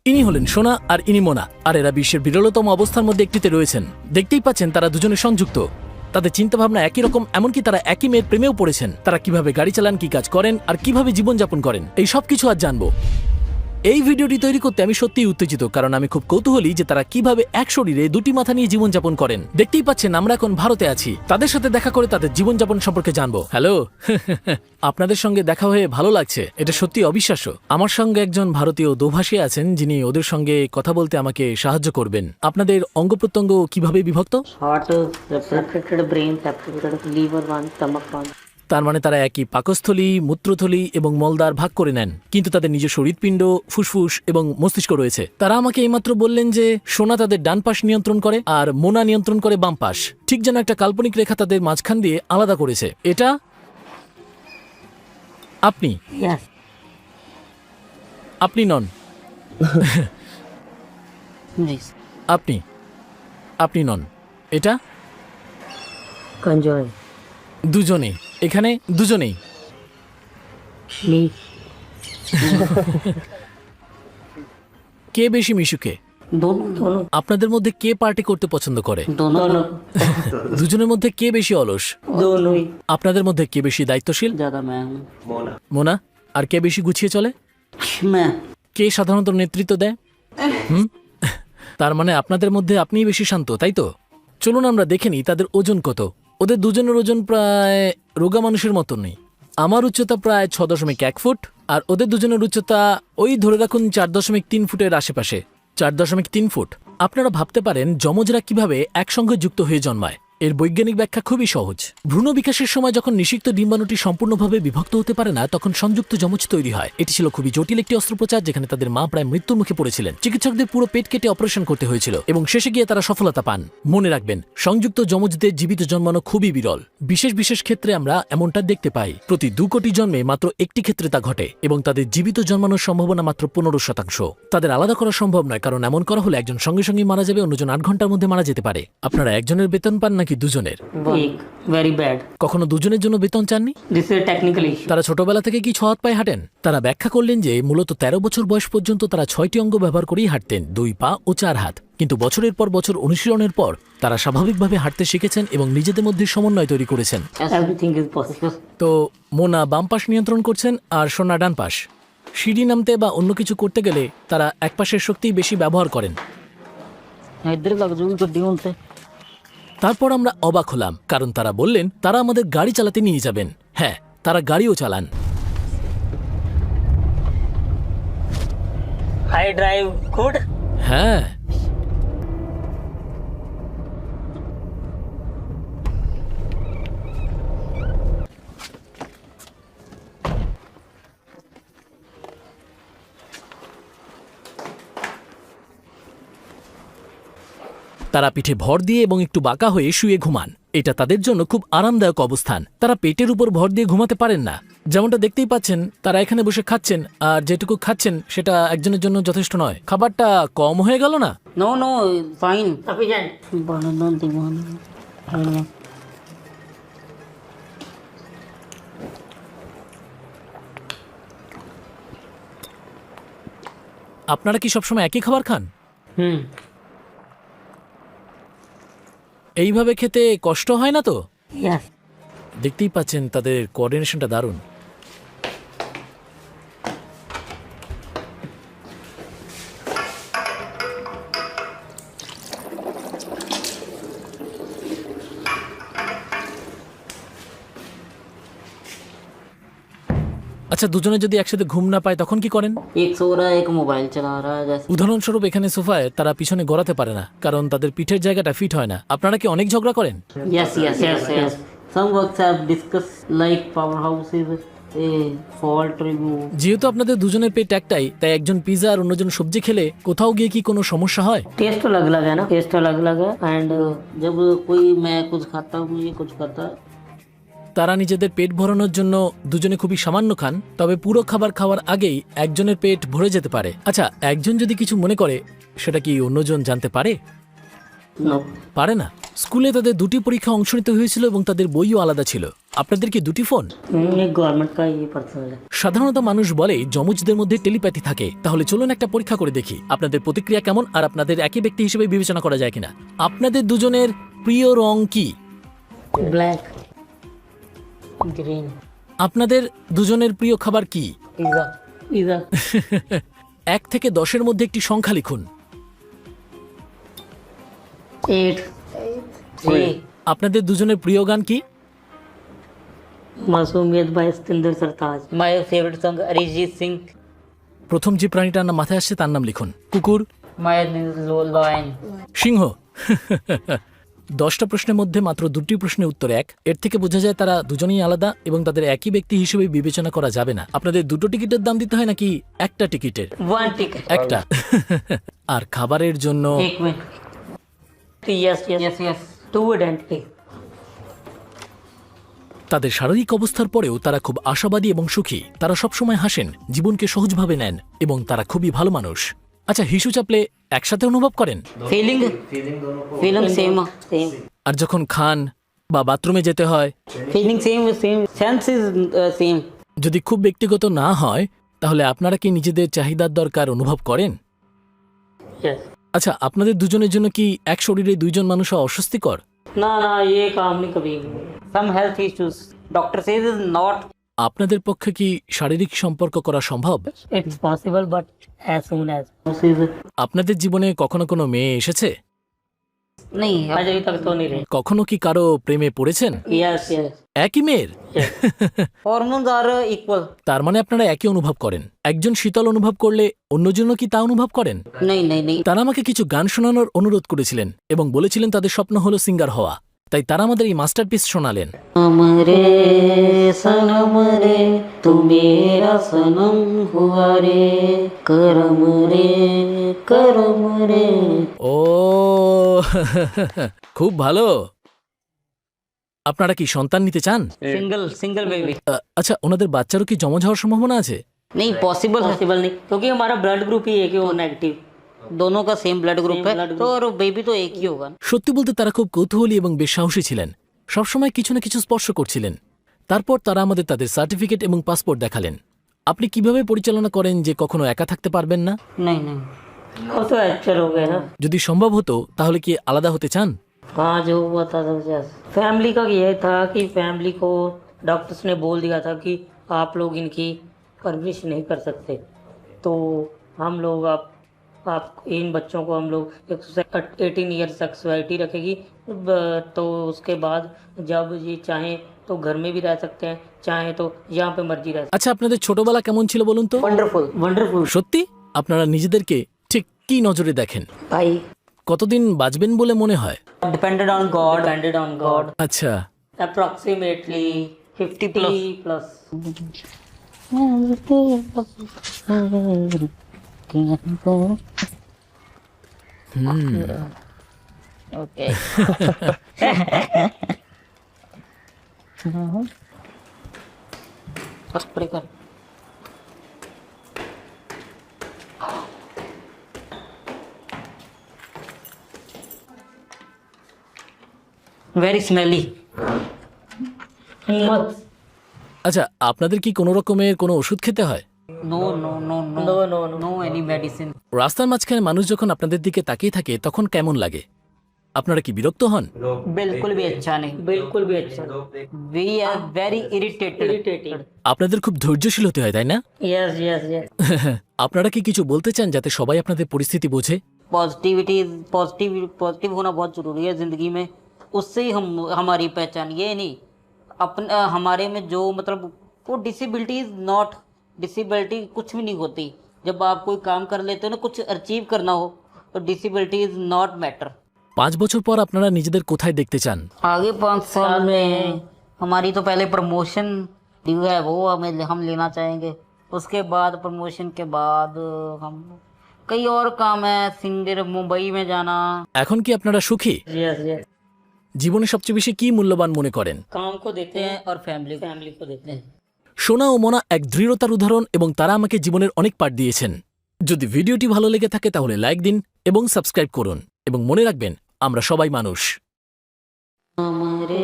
ইনি হলেন সোনা আর ইনি মোনা, আর এরা বিশ্বের বিরলতম অবস্থার মধ্যে একটিতে রয়েছেন। দেখতেই পাচ্ছেন তারা দুজনে সংযুক্ত। তাদের চিন্তাভাবনা একই রকম, এমনকি তারা একই মেয়ের প্রেমেও পড়েছেন। তারা কিভাবে গাড়ি চালান, কি কাজ করেন আর কিভাবে জীবনযাপন করেন, এই সব কিছু আজ জানবো। এই ভিডিওটি তৈরি করতে আমি সত্যিই উত্তেজিত, কারণ আমি খুব কৌতূহলী যে তারা কিভাবে এক শরীরে দুটি মাথা নিয়ে জীবনযাপন করেন। দেখতেই পাচ্ছেন আমরা এখন ভারতে আছি, তাদের সাথে দেখা করে তাদের জীবনযাপন সম্পর্কে জানবো। হ্যালো, আপনাদের সঙ্গে দেখা হয়ে ভালো লাগছে, এটা সত্যি অবিশ্বাস্য। আমার সঙ্গে একজন ভারতীয় দোভাষী আছেন, যিনি ওদের সঙ্গে কথা বলতে আমাকে সাহায্য করবেন। আপনাদের অঙ্গ প্রত্যঙ্গ কিভাবে বিভক্ত? Heart is separated, brain separated, liver one, stomach one. তার মানে তারা একই পাকস্থলী, মূত্রথলি এবং মলদ্বার ভাগ করে নেন, কিন্তু তাদের নিজস্ব হৃৎপিণ্ড, ফুসফুস এবং মস্তিষ্ক রয়েছে। তারা আমাকে এইমাত্র বললেন যে সোনা তাদের ডান পাশ নিয়ন্ত্রণ করে আর মোনা নিয়ন্ত্রণ করে বাম পাশ, ঠিক যেন একটা কাল্পনিক রেখা তাদের মাঝখান দিয়ে আলাদা করেছে। এটা আপনি Yes. আপনি নন। Yes. আপনি আপনি নন। এটা Conjoin. দুজনেই, এখানে দুজনেই। Me. কে বেশি মিশুকে? दोनों আপনাদের মধ্যে কে পার্টি করতে পছন্দ করে? दोनों দুজনের মধ্যে কে বেশি অলস? दोनों ही আপনাদের মধ্যে কে বেশি দায়িত্বশীল? ज्यादा मैं हूँ মোনা। আর কে বেশি গুছিয়ে চলে? मैं কে সাধারণত নেতৃত্ব দেয়? তার মানে আপনাদের মধ্যে আপনিই বেশি শান্ত, তাই তো? চলুন আমরা দেখে নিই তাদের ওজন কত। ওদের দুজনের ওজন প্রায় রোগা মানুষের মতো নেই। আমার উচ্চতা প্রায় 6.1 ফুট, আর ওদের দুজনের উচ্চতা ওই ধরে রাখুন 4.3 ফুটের আশেপাশে। 4.3 ফুট। আপনারা ভাবতে পারেন যমজরা কিভাবে একসঙ্গে যুক্ত হয়ে জন্মায়। এর বৈজ্ঞানিক ব্যাখ্যা খুবই সহজ। ভ্রূণ বিকাশের সময় যখন নিষিক্ত ডিম্বাণুটি সম্পূর্ণভাবে বিভক্ত হতে পারে না, তখন সংযুক্ত যমজ তৈরি হয়। এটি ছিল খুবই জটিল একটি অস্ত্রোপচার, যেখানে তাদের মা প্রায় মৃত্যুর মুখে পড়েছিলেন। চিকিৎসকদের পুরো পেট কেটে অপারেশন করতে হয়েছিল এবং শেষে গিয়ে তারা সফলতা পান। মনে রাখবেন, সংযুক্ত যমজদের জীবিত জন্মানো খুবই বিরল। বিশেষ বিশেষ ক্ষেত্রে আমরা এমনটা দেখতে পাই। প্রতি 2 কোটি জন্মে মাত্র একটি ক্ষেত্রে তা ঘটে এবং তাদের জীবিত জন্মানোর সম্ভাবনা মাত্র 15%। তাদের আলাদা করা সম্ভব নয়, কারণ এমন করা হলে একজন সঙ্গে সঙ্গে মারা যাবে, অন্যজন 8 ঘন্টার মধ্যে মারা যেতে পারে। আপনারা একজনের বেতন পান নাকি দুজনের? एक very bad. কখনো দুজনের জন্য বেতন চাননি? This is a technical issue. তারা ছোটবেলা থেকে কি 6 হাত পায়ে হাঁটেন? তারা ব্যাখ্যা করলেন যে মূলত 13 বছর বয়স পর্যন্ত তারা 6টি অঙ্গ ব্যবহার করেই হাঁটতেন, 2 পা ও 4 হাত। কিন্তু বছরের পর বছর অনুশীলনের পর তারা স্বাভাবিকভাবে হাঁটতে শিখেছেন এবং নিজেদের মধ্যে সমন্বয় তৈরি করেছেন। Everything is possible. তো মোনা বাম পাশ নিয়ন্ত্রণ করছেন আর সোনা ডান পাশ। সিঁড়ি নামতে বা অন্য কিছু করতে গেলে তারা এক পাশের শক্তিই বেশি ব্যবহার করেন। इधर लग जाऊँ तो ड्यून से তারপর আমরা অবাক হলাম, কারণ তারা বললেন তারা আমাদের গাড়ি চালাতে নিয়ে যাবেন। হ্যাঁ, তারা গাড়িও চালান। I drive good. হ্যাঁ, তারা পিঠে ভর দিয়ে এবং একটু বাঁকা হয়ে শুয়ে ঘুমান। এটা তাদের জন্য খুব আরামদায়ক অবস্থান। তারা পেটের উপর ভর দিয়ে ঘুমাতে পারেন না। যেমনটা দেখতেই পাচ্ছেন, তারা এখানে বসে খাচ্ছেন, আর যেটুকু খাচ্ছেন সেটা একজনের জন্য যথেষ্ট নয়। খাবারটা কম হয়ে গেল না? No, no, fine. Sufficient. Banana dimana. আপনারা কি সবসময় একই খাবার খান? এইভাবে খেতে কষ্ট হয় না তো? Yes. দেখতেই পাচ্ছেন তাদের কোঅর্ডিনেশনটা দারুণ। আচ্ছা, দুজনে যদি একসাথে ঘুম না পায় তখন কি করেন? एक सो रहा है, एक मोबाइल चला रहा है जैसे. উদাহরণস্বরূপ এখানে সোফায় তারা পিছনে গড়াতে পারে না, কারণ তাদের পিঠের জায়গাটা ফিট হয় না। আপনারা কি অনেক ঝগড়া করেন? Yes, yes, yes, yes. Some works have discussed like powerhouses, a fault remove. যেহেতু আপনাদের দুজনের পেট একটাই, তাই একজন পিৎজা আর অন্যজন সবজি খেলে কোথাও গিয়ে কি কোনো সমস্যা হয়? टेस्ट अलग अलग है ना, टेस्ट अलग अलग है. एंड जब कोई मैं कुछ खाता हूँ, ये कुछ खाता है. তারা নিজেদের পেট ভরানোর জন্য দুজনে খুবই সামান্য খান, তবে পুরো খাবার খাওয়ার আগেই একজনের পেট ভরে যেতে পারে। আচ্ছা, একজন যদি কিছু মনে করে, সেটা কি অন্যজন জানতে পারে? No. পারে না। স্কুলে তাদের 2টি পরীক্ষা অংশ নিতে হয়েছিল এবং তাদের বইও আলাদা ছিল। আপনাদের কি দুটি ফোন? ये गवर्नमेंट का ये पर्सनल है। সাধারণত মানুষ বলে যমজদের মধ্যে টেলিপ্যাথি থাকে। তাহলে চলুন একটা পরীক্ষা করে দেখি আপনাদের প্রতিক্রিয়া কেমন আর আপনাদের একই ব্যক্তি হিসেবে বিবেচনা করা যায় কিনা। আপনাদের দুজনের প্রিয় রং কি? ब्लैक ग्रीन আপনাদের দুজনের প্রিয় খাবার কি? पिज्जा पिज्जा 1 থেকে 10-এর মধ্যে একটি সংখ্যা লিখুন। 8 3 আপনাদের দুজনের প্রিয় গান কি? Masoomiyat by Satinder Sartaaj. My favourite song Arijit Singh. প্রথম যে প্রাণীটার নাম মাথায় আসছে তার নাম লিখুন। কুকুর, माय लॉयन। সিংহ। 10টা প্রশ্নের মধ্যে মাত্র 2টি প্রশ্নের উত্তর 1। এর থেকে বোঝা যায় তারা দুজনেই আলাদা এবং তাদের একই ব্যক্তি হিসেবে বিবেচনা করা যাবে না। আপনাদের দুটো টিকিটের দাম দিতে হয় নাকি একটা টিকিটের? 1 टिकट। একটা। আর খাবারের জন্য 1 minute. Yes yes yes 2 identity. তাদের শারীরিক অবস্থার পরেও তারা খুব আশাবাদী এবং সুখী। তারা সবসময় হাসেন, জীবনকে সহজভাবে নেন এবং তারা খুবই ভালো মানুষ। আচ্ছা, হিসু চাপলে একসাথে অনুভব করেন? Feeling same same. আর যখন খান বা বাথরুমে যেতে হয়? Feeling same same sense is same. যদি খুব ব্যক্তিগত না হয় তাহলে আপনারা কি নিজেদের চাহিদার দরকার অনুভব করেন? यस। আচ্ছা, আপনাদের দুজনের জন্য কি এক শরীরে দুইজন মানুষ হওয়া অস্বস্তিকর? ना ना ये काम नहीं कभी। Some health issues doctor says is not. আপনাদের পক্ষে কি শারীরিক সম্পর্ক করা সম্ভব? It's possible but as soon as. আপনাদের জীবনে কখনো কোনো মেয়ে এসেছে? नहीं आज अभी तक तो नहीं रहे। কখনো কি কারো প্রেমে পড়েছেন? यस यस একই মেয়ের? Hormones are equal. তার মানে আপনারা একই অনুভব করেন। একজন শীতল অনুভব করলে অন্যজন কি তা অনুভব করেন? नहीं नहीं नहीं। তারা আমাকে কিছু গান শোনানোর অনুরোধ করেছিলেন এবং বলেছিলেন তাদের স্বপ্ন হলো সিঙ্গার হওয়া। তাই তারা আমাদের এই মাস্টারপিস শোনালেন। हमरे सनम रे तू मेरा सनम हुआ रे करम रे। ও খুব ভালো। আপনারা কি সন্তান নিতে চান? Single single baby. আচ্ছা, ওনাদের বাচ্চারও কি জমজ হওয়ার সম্ভাবনা আছে? नहीं पॉसिबल नहीं क्योंकि हमारा ब्लड ग्रुप ही एक ही हो नेगेटिव। दोनों का सेम ब्लड ग्रुप है तो और बेबी तो एक ही होगा। সত্যি বলতে তারা খুব কৌতূহলী এবং বেশ সাহসী ছিলেন। সবসময় কিছু না কিছু স্পর্শ করছিলেন। তারপর তারা আমাদের তাদের সার্টিফিকেট এবং পাসপোর্ট দেখালেন। আপনি কিভাবে পরিচালনা করেন যে কখনো একা থাকতে পারবেন না? नहीं नहीं वो तो एक्चर हो गया ना। যদি সম্ভব হতো তাহলে কি আলাদা হতে চান? हाँ जो हुआ था फैमिली का ये था कि फैमिली को डॉक्टर्स ने बोल दिया था कि आप लोग इनकी परवरिश नहीं कर सकते, तो हम लोग आप इन बच्चों को हम लोग 18 ईयर सेक्सुअलिटी रखेगी, तो उसके बाद जब ये चाहें तो घर में भी रह सकते हैं, चाहें तो यहाँ पे मर्जी रह सकते আচ্ছা, আপনাদের ছোটবেলা কেমন ছিল বলুন তো? हैं। वंडरफुल वंडरफुल সত্যি? আপনারা নিজেদেরকে ঠিক কি নজরে দেখেন? भाई। কতদিন বাঁচবেন বলে মনে হয়? डिपेंडेड ऑन गॉड আচ্ছা, अप्रोक्सीमेटली 50 प्लस। ओके स्प्रे कर। Very smelly. আচ্ছা, আপনাদের কি কোনো রকমের কোনো ওষুধ খেতে হয়? No no no no no no any medicine. রাস্তার মাঝখানে মানুষ যখন আপনাদের দিকে তাকিয়ে থাকে তখন কেমন লাগে? আপনারা কি বিরক্ত হন? बिल्कुल भी अच्छा नहीं, बिल्कुल भी अच्छा। We are very irritated. আপনাদের খুব ধৈর্যশীল হতে হয়, তাই না? Yes yes yes. আপনারা কি কিছু বলতে চান যাতে সবাই আপনাদের পরিস্থিতি বোঝে? पॉजिटिव होना बहुत जरूरी है जिंदगी में। उससे ही हम हमारी पहचान। ये नहीं अपने हमारे में जो मतलब वो डिसेबिलिटी इज नॉट डिसेबिलिटी कुछ भी नहीं होती। जब आप कोई काम कर लेते हो ना, कुछ अचीव करना हो, तो डिसेबिलिटी इज नॉट मैटर। 5 বছর পর আপনারা নিজেদের কোথায় দেখতে চান? आगे 5 साल में हमारी तो पहले प्रमोशन ड्यू है, वो हम लेना चाहेंगे। उसके बाद प्रमोशन के बाद हम कई और काम है, सिंगर मुंबई में जाना। এখন কি আপনারা সুখী? Yes yes. জীবনে সবচেয়ে বেশি কি মূল্যবান মনে করেন? काम को देते हैं और फैमिली को देते हैं। সোনা ও মনা এক দৃঢ়তার উদাহরণ এবং তারা আমাকে জীবনের অনেক পাঠ দিয়েছেন। যদি ভিডিওটি ভালো লেগে থাকে তাহলে লাইক দিন এবং সাবস্ক্রাইব করুন এবং মনে রাখবেন আমরা সবাই মানুষ। हमारे